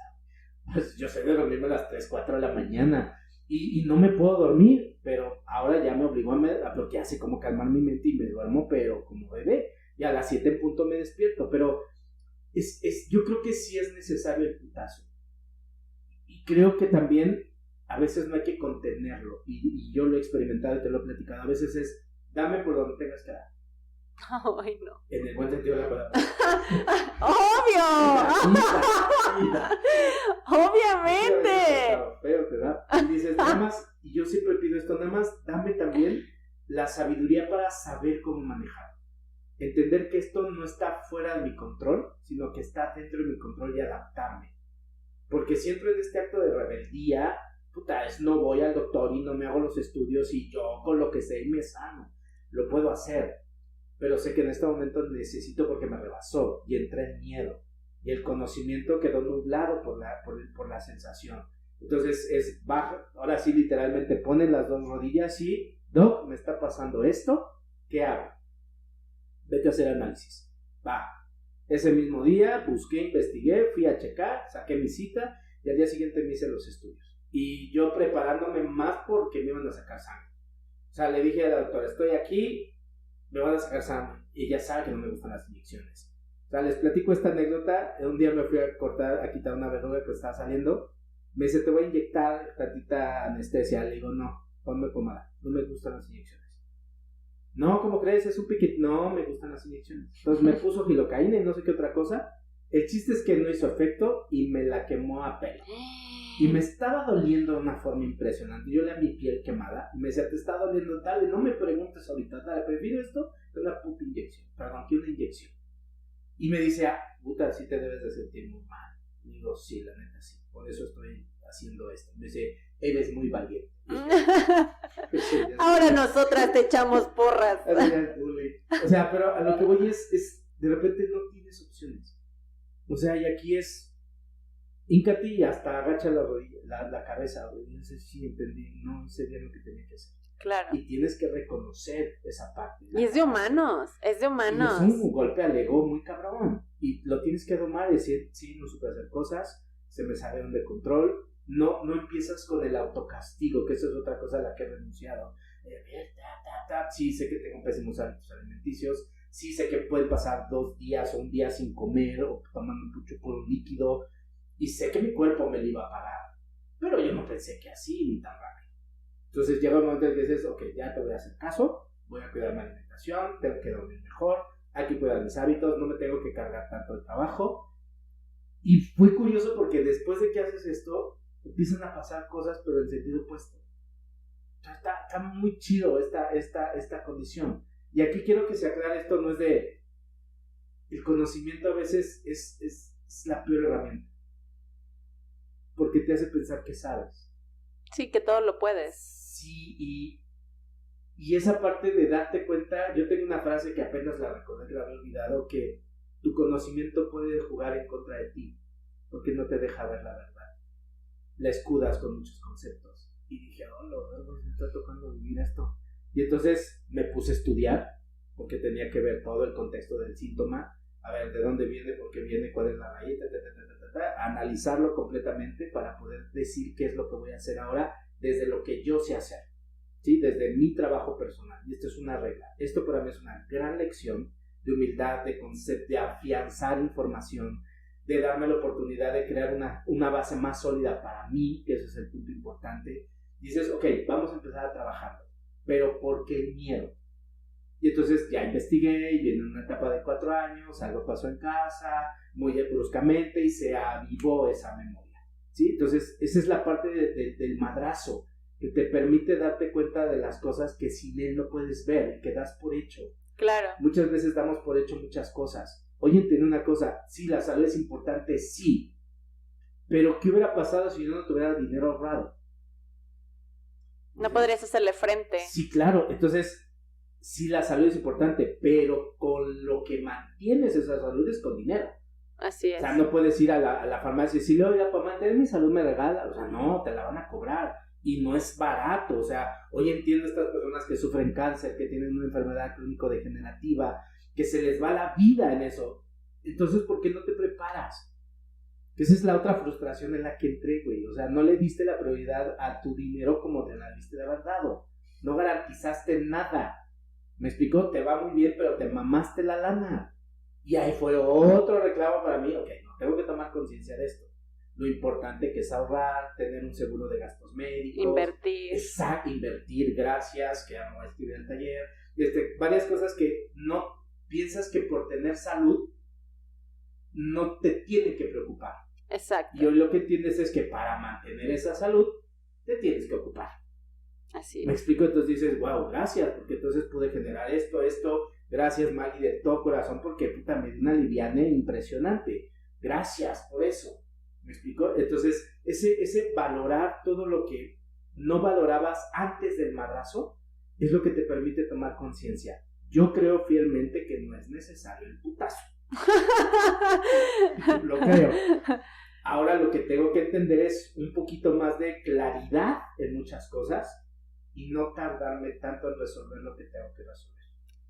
Speaker 2: Pues yo sé de dormirme a las 3, 4 de la mañana. Y no me puedo dormir, pero ahora ya me obligo porque hace como calmar mi mente y me duermo, pero como bebé. Y a las 7 en punto me despierto. Pero yo creo que sí es necesario el putazo. Y creo que también a veces no hay que contenerlo, y yo lo he experimentado y te lo he platicado. A veces es, dame por donde tengas que dar.
Speaker 1: Ay, no.
Speaker 2: En el buen sentido de la palabra.
Speaker 1: ¡Obvio! ¡Obviamente!
Speaker 2: Feo te da. Y dices, nada más, y yo siempre pido esto, nada más, dame también la sabiduría para saber cómo manejar. Entender que esto no está fuera de mi control, sino que está dentro de mi control, y adaptarme. Porque siempre en este acto de rebeldía, no voy al doctor y no me hago los estudios y yo con lo que sé me sano. Lo puedo hacer, pero sé que en este momento necesito, porque me rebasó y entré en miedo. Y el conocimiento quedó nublado por la sensación. Entonces es baja, ahora sí literalmente pones las dos rodillas y, Doc, me está pasando esto, ¿qué hago? Vete a hacer análisis. Va. Ese mismo día busqué, investigué, fui a checar, saqué mi cita y al día siguiente me hice los estudios. Y yo preparándome más porque me iban a sacar sangre. O sea, le dije a la doctora, estoy aquí, me van a sacar sangre. Y ella sabe que no me gustan las inyecciones. O sea, les platico esta anécdota. Un día me fui a quitar una verruga que estaba saliendo. Me dice, te voy a inyectar tantita anestesia. Le digo, no, ponme pomada. No me gustan las inyecciones. No, ¿cómo crees? Es un piquete. No, me gustan las inyecciones. Entonces me puso gilocaína y no sé qué otra cosa. El chiste es que no hizo efecto y me la quemó a pelo. Y me estaba doliendo de una forma impresionante. Yo le vi mi piel quemada y me decía, te está doliendo tal, y no me preguntes ahorita, dale, prefiero esto que una puta inyección. Perdón, que una inyección. Y me dice, puta, sí te debes de sentir muy mal. Y digo, sí, la neta sí, por eso estoy haciendo esto. Me dice, eres muy valiente.
Speaker 1: Ahora nosotras te echamos porras.
Speaker 2: O sea, pero a lo que voy es de repente no tienes opciones. O sea, y aquí es híncate y hasta agacha la rodilla, la cabeza, güey. No sé si entendí, no sé bien lo que tenía que hacer.
Speaker 1: Claro.
Speaker 2: Y tienes que reconocer esa parte.
Speaker 1: Y es de humanos, es de humanos.
Speaker 2: Y es un golpe al ego muy cabrón. Y lo tienes que domar y decir, sí, no supe hacer cosas, se me salieron de control. No empiezas con el autocastigo, que eso es otra cosa a la que he renunciado. Sí, sé que tengo pésimos hábitos alimenticios, sí sé que pueden pasar 2 días o un día sin comer o tomando mucho puro líquido, y sé que mi cuerpo me lo iba a pagar, pero yo no pensé que así ni tan rápido. Entonces llega un momento en que dices, ok, ya te voy a hacer caso, voy a cuidar mi alimentación, tengo que dormir mejor, hay que cuidar mis hábitos, no me tengo que cargar tanto el trabajo. Y fue curioso porque después de que haces esto, empiezan a pasar cosas, pero en sentido opuesto. Está muy chido esta condición. Y aquí quiero que se aclare esto, no es de... El conocimiento a veces es la peor herramienta. Porque te hace pensar que sabes.
Speaker 1: Sí, que todo lo puedes.
Speaker 2: Sí, y esa parte de darte cuenta, yo tengo una frase que apenas la recordé, que la había olvidado, que tu conocimiento puede jugar en contra de ti, porque no te deja ver la verdad. La escudas con muchos conceptos. Y dije, me está tocando vivir esto. Y entonces me puse a estudiar, porque tenía que ver todo el contexto del síntoma, a ver de dónde viene, por qué viene, cuál es la raíz, analizarlo completamente para poder decir qué es lo que voy a hacer ahora desde lo que yo sé hacer, ¿sí? Desde mi trabajo personal. Y esto es una regla. Esto para mí es una gran lección de humildad, de concepto, de afianzar información, de darme la oportunidad de crear una base más sólida para mí, que ese es el punto importante. Dices, ok, vamos a empezar a trabajarlo, pero ¿por qué el miedo? Y entonces ya investigué y viene una etapa de 4 años, algo pasó en casa, muy bruscamente, y se avivó esa memoria, ¿sí? Entonces esa es la parte del madrazo, que te permite darte cuenta de las cosas que sin él no puedes ver, que das por hecho.
Speaker 1: Claro.
Speaker 2: Muchas veces damos por hecho muchas cosas. Oye, entiende una cosa, sí, la salud es importante, sí, pero ¿qué hubiera pasado si yo no tuviera dinero ahorrado?
Speaker 1: No podrías hacerle frente.
Speaker 2: Sí, claro, entonces sí, la salud es importante, pero con lo que mantienes esa salud es con dinero.
Speaker 1: Así es.
Speaker 2: O sea, no puedes ir a la farmacia y decirle, oiga, para mantener mi salud me regala. O sea, no, te la van a cobrar. Y no es barato. O sea, hoy entiendo estas personas que sufren cáncer, que tienen una enfermedad crónico-degenerativa, que se les va la vida en eso. Entonces, ¿por qué no te preparas? Esa es la otra frustración en la que entré, güey. O sea, no le diste la prioridad a tu dinero como te la diste de haber dado. No garantizaste nada. ¿Me explico? Te va muy bien, pero te mamaste la lana. Y ahí fue otro reclamo para mí. Ok, no, tengo que tomar conciencia de esto. Lo importante que es ahorrar, tener un seguro de gastos médicos.
Speaker 1: Invertir.
Speaker 2: Exacto, invertir, gracias, que ya no voy a escribir en el taller. Varias cosas que no piensas que por tener salud no te tienen que preocupar.
Speaker 1: Exacto.
Speaker 2: Y hoy lo que entiendes es que para mantener esa salud te tienes que ocupar.
Speaker 1: Así es.
Speaker 2: Me explico, entonces dices, wow, gracias, porque entonces pude generar esto, gracias Maggie de todo corazón, porque puta, me dio una liviana impresionante, gracias por eso, me explico, entonces ese valorar todo lo que no valorabas antes del madrazo, es lo que te permite tomar conciencia. Yo creo fielmente que no es necesario el putazo, lo creo. Ahora lo que tengo que entender es un poquito más de claridad en muchas cosas, y no tardarme tanto en resolver lo que tengo que resolver.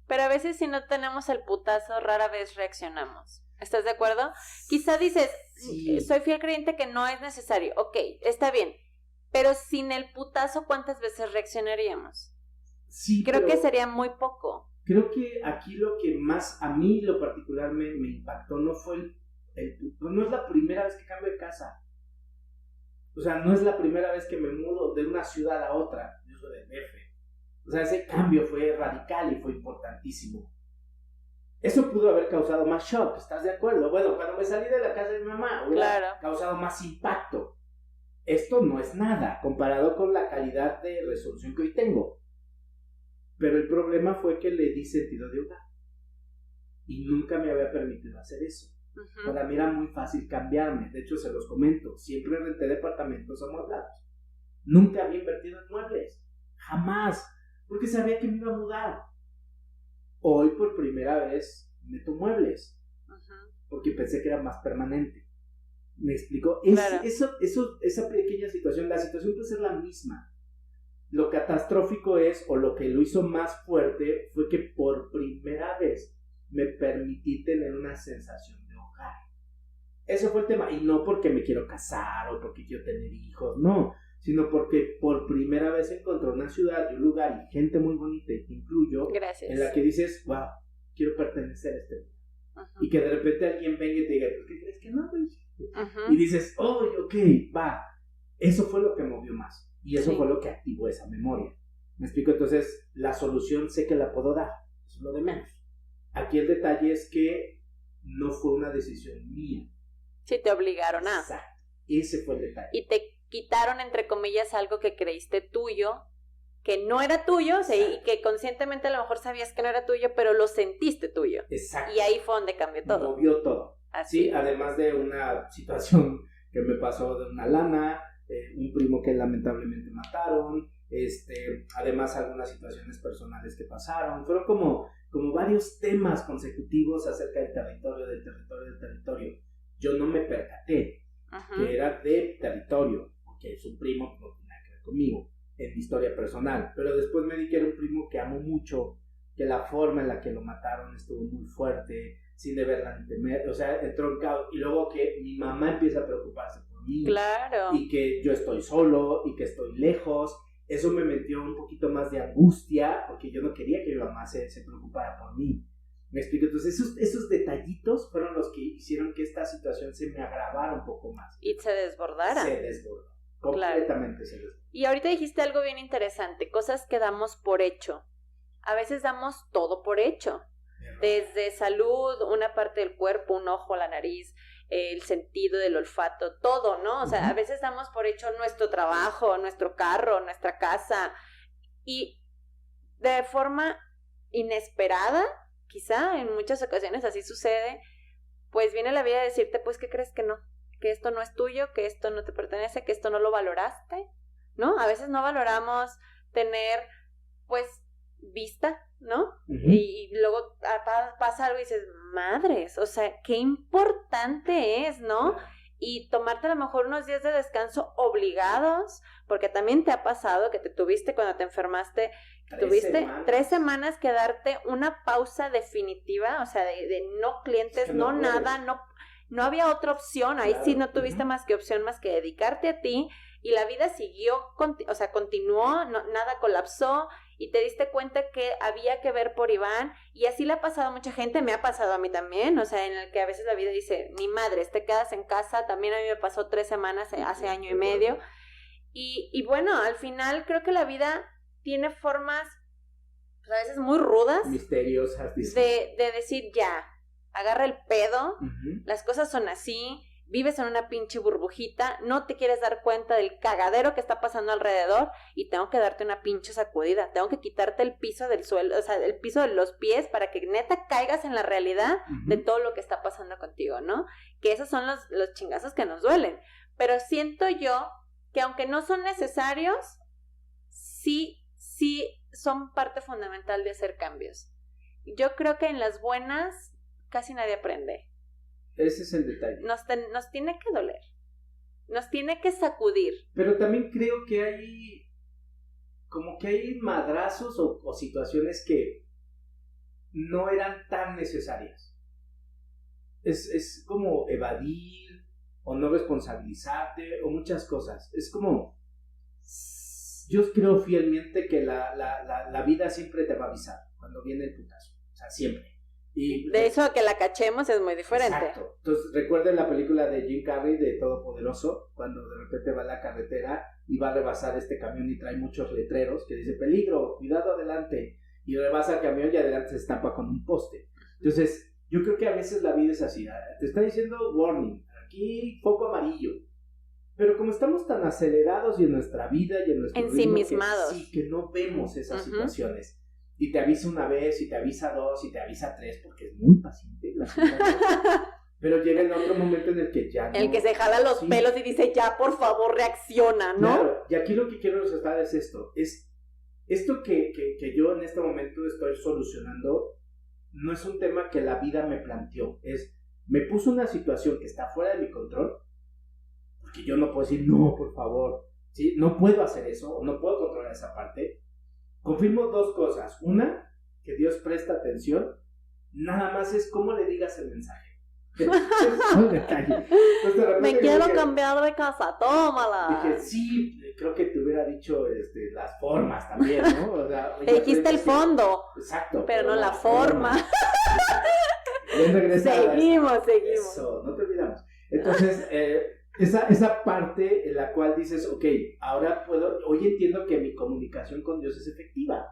Speaker 1: Pero a veces si no tenemos el putazo, rara vez reaccionamos. ¿Estás de acuerdo? Quizá dices, sí, soy fiel creyente que no es necesario. Ok, está bien. Pero sin el putazo, ¿cuántas veces reaccionaríamos?
Speaker 2: Sí,
Speaker 1: creo que sería muy poco.
Speaker 2: Creo que aquí lo que más a mí lo particular me impactó no fue no es la primera vez que cambio de casa. O sea, no es la primera vez que me mudo de una ciudad a otra. Yo soy de DF. O sea, ese cambio fue radical y fue importantísimo. Eso pudo haber causado más shock, ¿estás de acuerdo? Bueno, cuando me salí de la casa de mi mamá, hubiera causado más impacto. Esto no es nada comparado con la calidad de resolución que hoy tengo. Pero el problema fue que le di sentido de hogar. Y nunca me había permitido hacer eso. Uh-huh. Para mí era muy fácil cambiarme. De hecho, se los comento. Siempre renté departamentos amueblados. Nunca había invertido en muebles. Jamás. Porque sabía que me iba a mudar. Hoy, por primera vez, meto muebles. Uh-huh. Porque pensé que era más permanente. ¿Me explico? Claro. Esa pequeña situación, la situación puede ser la misma. Lo catastrófico es, o lo que lo hizo más fuerte, fue que por primera vez me permití tener una sensación de hogar. Ese fue el tema, y no porque me quiero casar o porque quiero tener hijos, no, sino porque por primera vez encontré una ciudad y un lugar y gente muy bonita, y te incluyo,
Speaker 1: Gracias.
Speaker 2: en la que dices, wow, quiero pertenecer a este lugar. Uh-huh. Y que de repente alguien venga y te diga, ¿por qué crees que no, güey? Uh-huh. Y dices, oh, ok, va. Eso fue lo que movió más. Y eso fue lo que activó esa memoria. ¿Me explico? Entonces, la solución sé que la puedo dar. Eso es lo de menos. Aquí el detalle es que no fue una decisión mía.
Speaker 1: Sí, te obligaron a.
Speaker 2: Exacto. Ese fue el detalle.
Speaker 1: Y te quitaron, entre comillas, algo que creíste tuyo, que no era tuyo, o sea, y que conscientemente a lo mejor sabías que no era tuyo, pero lo sentiste tuyo.
Speaker 2: Exacto.
Speaker 1: Y ahí fue donde cambió todo.
Speaker 2: Movió todo.
Speaker 1: Así.
Speaker 2: Sí, además de una situación que me pasó de una lana, un primo que lamentablemente mataron, además algunas situaciones personales que pasaron. Fueron como varios temas consecutivos acerca del territorio. Yo no me percaté que era de territorio, porque es un primo que no tiene nada que ver conmigo, en mi historia personal. Pero después me di que era un primo que amo mucho, que la forma en la que lo mataron estuvo muy fuerte, sin deberla ni temer, o sea, entró en caos. Y luego que mi mamá empieza a preocuparse por mí.
Speaker 1: Claro.
Speaker 2: Y que yo estoy solo, y que estoy lejos. Eso me metió un poquito más de angustia, porque yo no quería que mi mamá se preocupara por mí. ¿Me explico? Entonces esos detallitos fueron los que hicieron que esta situación se me agravara un poco más.
Speaker 1: Y se desbordara.
Speaker 2: Se desbordó. Completamente
Speaker 1: claro.
Speaker 2: Se desbordó.
Speaker 1: Y ahorita dijiste algo bien interesante, cosas que damos por hecho. A veces damos todo por hecho. Desde salud, una parte del cuerpo, un ojo, la nariz, el sentido del olfato, todo, ¿no? O sea, a veces damos por hecho nuestro trabajo, nuestro carro, nuestra casa. Y de forma inesperada, quizá en muchas ocasiones así sucede, pues viene la vida a decirte, pues, ¿qué crees que no? Que esto no es tuyo, que esto no te pertenece, que esto no lo valoraste, ¿no? A veces no valoramos tener, pues, vista, ¿no? Uh-huh. Y luego pasa algo y dices, madres, o sea, qué importante es, ¿no? Y tomarte a lo mejor unos días de descanso obligados, porque también te ha pasado que te tuviste cuando te enfermaste, tuviste 3 semanas que darte una pausa definitiva, o sea, de no clientes, es no nada, no había otra opción, ahí claro. Sí no tuviste más que opción más que dedicarte a ti, y la vida siguió, o sea, continuó, nada colapsó, y te diste cuenta que había que ver por Iván, y así le ha pasado a mucha gente, me ha pasado a mí también, o sea, en el que a veces la vida dice, ni madres, te quedas en casa, también a mí me pasó 3 semanas hace año y medio, y bueno, al final creo que la vida tiene formas, pues a veces muy rudas,
Speaker 2: misteriosas,
Speaker 1: de decir ya, agarra el pedo, las cosas son así, vives en una pinche burbujita, no te quieres dar cuenta del cagadero que está pasando alrededor y tengo que darte una pinche sacudida, tengo que quitarte el piso del suelo, o sea, el piso de los pies para que neta caigas en la realidad de todo lo que está pasando contigo, ¿no? Que esos son los chingazos que nos duelen, pero siento yo que aunque no son necesarios, sí son parte fundamental de hacer cambios. Yo creo que en las buenas casi nadie aprende.
Speaker 2: Ese es el detalle.
Speaker 1: Nos tiene que doler. Nos tiene que sacudir.
Speaker 2: Pero también creo que hay madrazos o situaciones que no eran tan necesarias. Es como evadir o no responsabilizarte o muchas cosas. Es como, yo creo fielmente que la vida siempre te va a avisar cuando viene el putazo. O sea, siempre. Y
Speaker 1: de eso a que la cachemos es muy diferente.
Speaker 2: Exacto. Entonces, recuerden la película de Jim Carrey de Todopoderoso, cuando de repente va a la carretera y va a rebasar este camión y trae muchos letreros que dice peligro, cuidado adelante, y rebasa el camión y adelante se estampa con un poste. Entonces, yo creo que a veces la vida es así, te está diciendo warning, aquí foco amarillo, pero como estamos tan acelerados y en nuestra vida y en nuestro
Speaker 1: ensimismados,
Speaker 2: ritmo que no vemos esas situaciones. Y te avisa una vez, y te avisa 2, y te avisa 3, porque es muy paciente la pero llega el otro momento en el que ya no...
Speaker 1: El que se jala los pelos y dice, ya, por favor, reacciona, ¿no?
Speaker 2: Claro, y aquí lo que quiero resaltar es esto. Esto que yo en este momento estoy solucionando, no es un tema que la vida me planteó. Me puso una situación que está fuera de mi control, porque yo no puedo decir, no, por favor. ¿sí? No puedo hacer eso, o no puedo controlar esa parte. Confirmo dos cosas. Una, que Dios presta atención. Nada más es cómo le digas el mensaje. Es un detalle. Entonces,
Speaker 1: me quiero cambiar de casa, tómala.
Speaker 2: Dije, sí, creo que te hubiera dicho las formas también, ¿no? O sea,
Speaker 1: te dijiste el fondo.
Speaker 2: Exacto.
Speaker 1: Pero no la forma.
Speaker 2: Seguimos. Eso, no te olvidamos. Entonces, esa parte en la cual dices, ok, ahora hoy entiendo que mi comunicación con Dios es efectiva.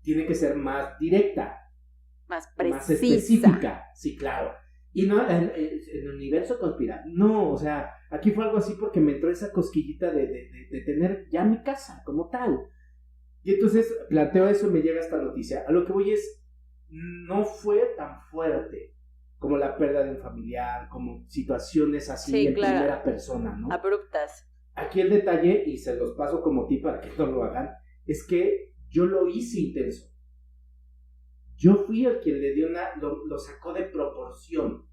Speaker 2: Tiene que ser más directa.
Speaker 1: Más precisa.
Speaker 2: Más específica. Sí, claro. Y no, en el universo conspira. No, o sea, aquí fue algo así porque me entró esa cosquillita de tener ya mi casa como tal. Y entonces planteo eso y me llega esta noticia. A lo que voy es, no fue tan fuerte como la pérdida de un familiar, como situaciones así primera persona, ¿no?
Speaker 1: Abruptas.
Speaker 2: Aquí el detalle, y se los paso como tip para que no lo hagan, es que yo lo hice intenso. Yo fui el quien le dio lo sacó de proporción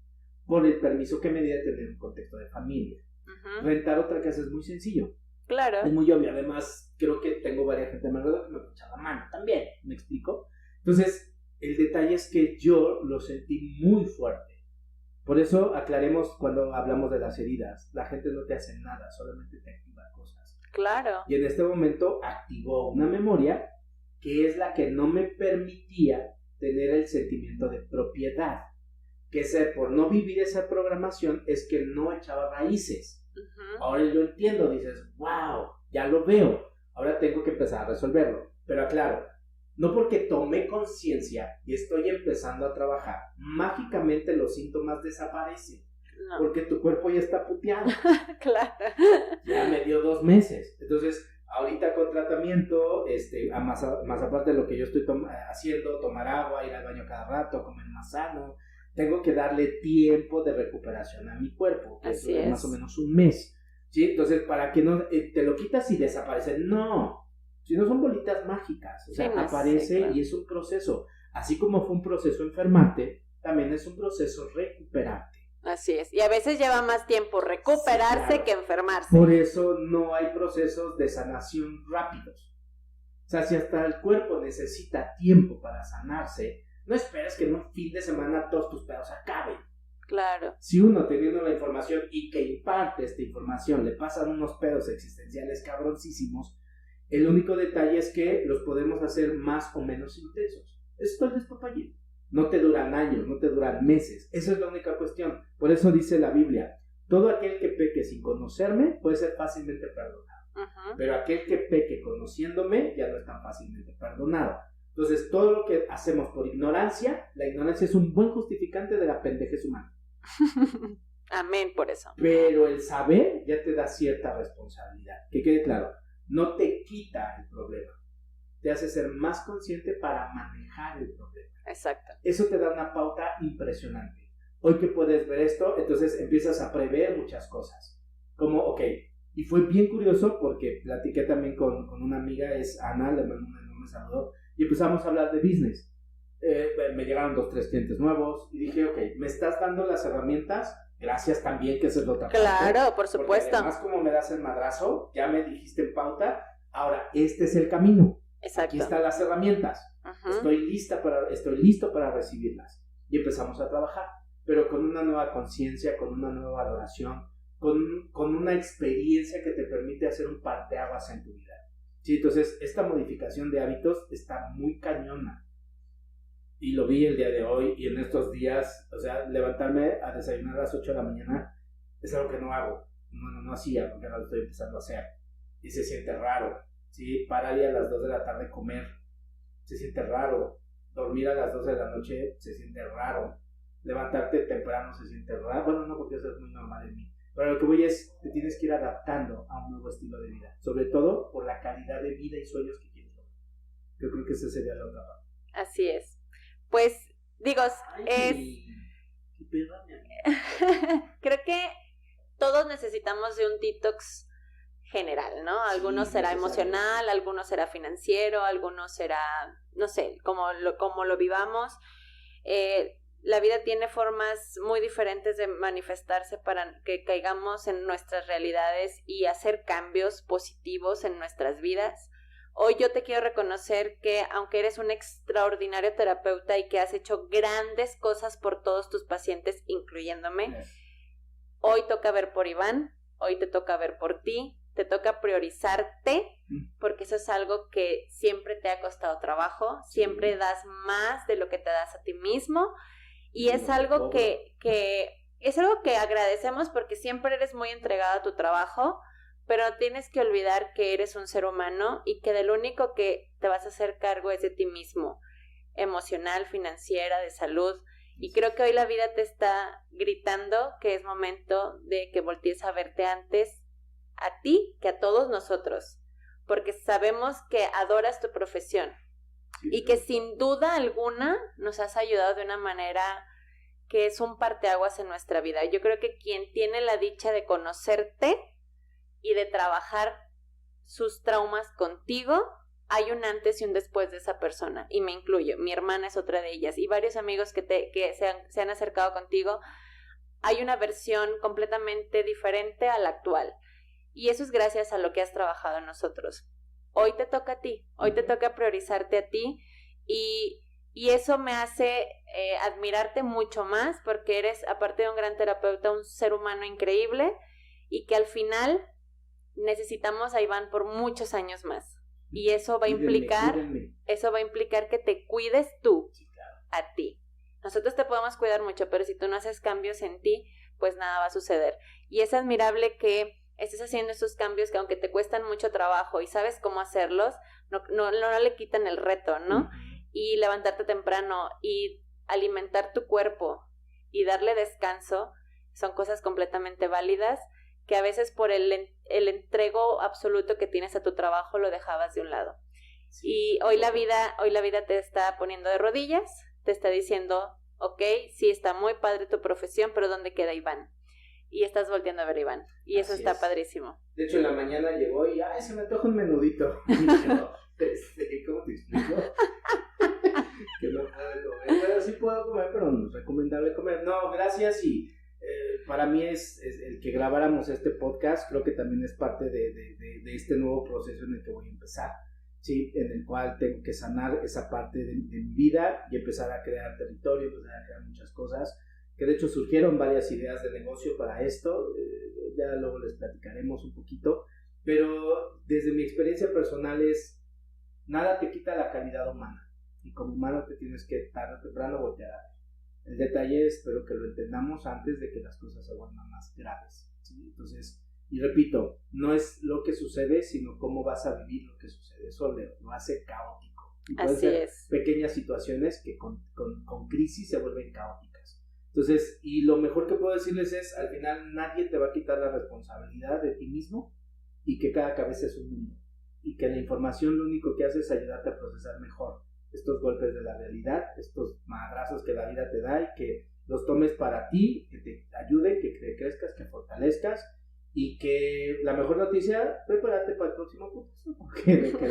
Speaker 2: por el permiso que me dio de tener un contexto de familia. Uh-huh. Rentar otra casa es muy sencillo.
Speaker 1: Claro.
Speaker 2: Es muy obvio. Además, creo que tengo varias gente a mi alrededor que me echa la mano también. ¿Me explico? Entonces, el detalle es que yo lo sentí muy fuerte. Por eso aclaremos cuando hablamos de las heridas. La gente no te hace nada, solamente te activa cosas.
Speaker 1: Claro.
Speaker 2: Y en este momento activó una memoria que es la que no me permitía tener el sentimiento de propiedad, que por no vivir esa programación es que no echaba raíces. Uh-huh. Ahora lo entiendo, dices, wow, ya lo veo, ahora tengo que empezar a resolverlo. Pero aclaro, no porque tomé conciencia y estoy empezando a trabajar, mágicamente los síntomas desaparecen. No. Porque tu cuerpo ya está puteado.
Speaker 1: Claro.
Speaker 2: Ya me dio 2 meses. Entonces, ahorita con tratamiento, más aparte de lo que yo estoy haciendo, tomar agua, ir al baño cada rato, comer más sano, tengo que darle tiempo de recuperación a mi cuerpo, que es más o menos 1 mes. ¿Sí? Entonces, para que no te lo quitas y desaparece, no. Si no son bolitas mágicas, o sea, aparece claro. Y es un proceso. Así como fue un proceso enfermarte, también es un proceso recuperarte.
Speaker 1: Así es, y a veces lleva más tiempo recuperarse claro. que enfermarse.
Speaker 2: Por eso no hay procesos de sanación rápidos. O sea, si hasta el cuerpo necesita tiempo para sanarse, no esperes que en un fin de semana todos tus pedos acaben.
Speaker 1: Claro.
Speaker 2: Si uno teniendo la información y que imparte esta información le pasan unos pedos existenciales cabroncísimos, el único detalle es que los podemos hacer más o menos intensos. Esto es el despapalleo. No te duran años, no te duran meses. Esa es la única cuestión. Por eso dice la Biblia, todo aquel que peque sin conocerme puede ser fácilmente perdonado. Uh-huh. Pero aquel que peque conociéndome ya no es tan fácilmente perdonado. Entonces, todo lo que hacemos por ignorancia, la ignorancia es un buen justificante de la pendejez humana.
Speaker 1: Amén por eso.
Speaker 2: Pero el saber ya te da cierta responsabilidad. Que quede claro, no te quita el problema. Te hace ser más consciente para manejar el problema.
Speaker 1: Exacto.
Speaker 2: Eso te da una pauta impresionante. Hoy que puedes ver esto, entonces empiezas a prever muchas cosas. Como, ok, y fue bien curioso porque platiqué también con una amiga, es Ana, le mando un enorme saludo, y empezamos a hablar de business. Me llegaron 2-3 clientes nuevos y dije, ok, me estás dando las herramientas, gracias también, que eso es lo otra parte.
Speaker 1: Claro, por supuesto.
Speaker 2: Porque además, como me das el madrazo, ya me dijiste en pauta, ahora este es el camino.
Speaker 1: Exacto.
Speaker 2: Aquí están las herramientas. Uh-huh. Estoy listo para recibirlas. Y empezamos a trabajar, pero con una nueva conciencia, con una nueva valoración, con una experiencia que te permite hacer un parteaguas en tu vida. Sí, entonces esta modificación de hábitos está muy cañona. Y lo vi el día de hoy y en estos días, o sea, levantarme a desayunar a las 8 de la mañana es algo que no hago. No hacía, porque ahora lo estoy empezando a hacer. Y se siente raro. ¿Sí? Parar y a las 2 de la tarde comer, se siente raro. Dormir a las 12 de la noche se siente raro. Levantarte temprano se siente raro. Bueno, no, porque eso es muy normal en mí. Pero lo que voy es, te tienes que ir adaptando a un nuevo estilo de vida. Sobre todo por la calidad de vida y sueños que quieres lograr. Yo creo que esa sería la otra parte.
Speaker 1: Así es. Pues, digo,
Speaker 2: qué pedo,
Speaker 1: creo que todos necesitamos de un detox general, ¿no? Algunos será emocional, algunos será financiero, algunos será, no sé, como lo vivamos. la vida tiene formas muy diferentes de manifestarse para que caigamos en nuestras realidades y hacer cambios positivos en nuestras vidas. Hoy yo te quiero reconocer que aunque eres un extraordinario terapeuta y que has hecho grandes cosas por todos tus pacientes, incluyéndome, hoy toca ver por Iván, hoy te toca ver por ti, te toca priorizarte, porque eso es algo que siempre te ha costado trabajo, siempre das más de lo que te das a ti mismo, y es algo que es algo que agradecemos porque siempre eres muy entregado a tu trabajo, pero no tienes que olvidar que eres un ser humano y que de lo único que te vas a hacer cargo es de ti mismo, emocional, financiera, de salud. Y creo que hoy la vida te está gritando que es momento de que voltees a verte antes a ti que a todos nosotros, porque sabemos que adoras tu profesión y que sin duda alguna nos has ayudado de una manera que es un parteaguas en nuestra vida. Yo creo que quien tiene la dicha de conocerte y de trabajar sus traumas contigo, hay un antes y un después de esa persona, y me incluyo. Mi hermana es otra de ellas, y varios amigos que se han acercado contigo. Hay una versión completamente diferente a la actual, y eso es gracias a lo que has trabajado en nosotros. Hoy te toca a ti, hoy te toca priorizarte a ti, y eso me hace admirarte mucho más, porque eres, aparte de un gran terapeuta, un ser humano increíble, y que al final necesitamos a Iván por muchos años más. Y eso va a implicar, que te cuides tú, a ti. Nosotros te podemos cuidar mucho, pero si tú no haces cambios en ti, pues nada va a suceder. Y es admirable que estés haciendo esos cambios que aunque te cuestan mucho trabajo y sabes cómo hacerlos, no le quitan el reto, ¿no? Y levantarte temprano y alimentar tu cuerpo y darle descanso son cosas completamente válidas, que a veces por el entrego absoluto que tienes a tu trabajo lo dejabas de un lado. Sí. Y hoy la vida te está poniendo de rodillas, te está diciendo, ok, sí está muy padre tu profesión, pero ¿dónde queda Iván? Y estás volteando a ver a Iván, y eso está padrísimo.
Speaker 2: De hecho, en la mañana llegó y, se me antoja un menudito. ¿Cómo te explico? Que no puedo comer. Bueno, sí puedo comer, pero no es recomendable comer. No, gracias, y para mí es el que grabáramos este podcast, creo que también es parte de este nuevo proceso en el que voy a empezar, ¿sí? En el cual tengo que sanar esa parte de mi vida y empezar a crear territorio, empezar a crear muchas cosas, que de hecho surgieron varias ideas de negocio para esto, ya luego les platicaremos un poquito, pero desde mi experiencia personal nada te quita la calidad humana, y como humano te tienes que tarde o temprano voltear a ver. El detalle espero que lo entendamos antes de que las cosas se vuelvan más graves, ¿sí? Entonces, y repito, no es lo que sucede, sino cómo vas a vivir lo que sucede. Eso lo hace caótico. Y pueden ser pequeñas situaciones que con crisis se vuelven caóticas. Entonces, y lo mejor que puedo decirles es, al final nadie te va a quitar la responsabilidad de ti mismo, y que cada cabeza es un mundo. Y que la información lo único que hace es ayudarte a procesar mejor estos golpes de la realidad, estos madrazos que la vida te da, y que los tomes para ti, que te ayude, que te crezcas, que fortalezcas, y que la mejor noticia, prepárate para el próximo putazo, porque de que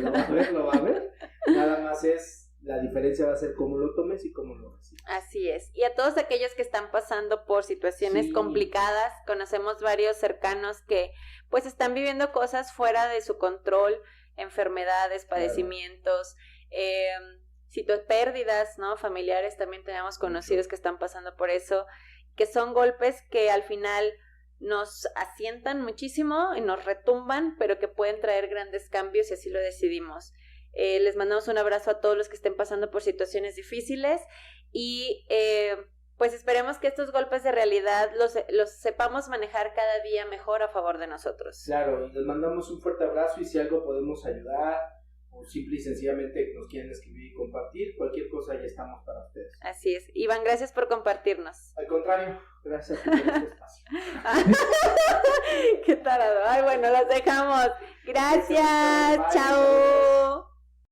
Speaker 2: lo va a ver, nada más la diferencia va a ser cómo lo tomes y cómo lo recibes.
Speaker 1: Así es, y a todos aquellos que están pasando por situaciones complicadas, conocemos varios cercanos que pues están viviendo cosas fuera de su control, enfermedades, padecimientos, pérdidas, ¿no? Familiares, también tenemos conocidos que están pasando por eso, que son golpes que al final nos asientan muchísimo y nos retumban, pero que pueden traer grandes cambios si así lo decidimos. Les mandamos un abrazo a todos los que estén pasando por situaciones difíciles, y pues esperemos que estos golpes de realidad los sepamos manejar cada día mejor a favor de nosotros.
Speaker 2: Claro, y les mandamos un fuerte abrazo, y si algo podemos ayudar, o simple y sencillamente nos quieren escribir y compartir, cualquier cosa ya estamos para ustedes.
Speaker 1: Así es. Iván, gracias por compartirnos.
Speaker 2: Al contrario, gracias por este espacio.
Speaker 1: Qué tarado. Ay, bueno, los dejamos. Gracias. Chao.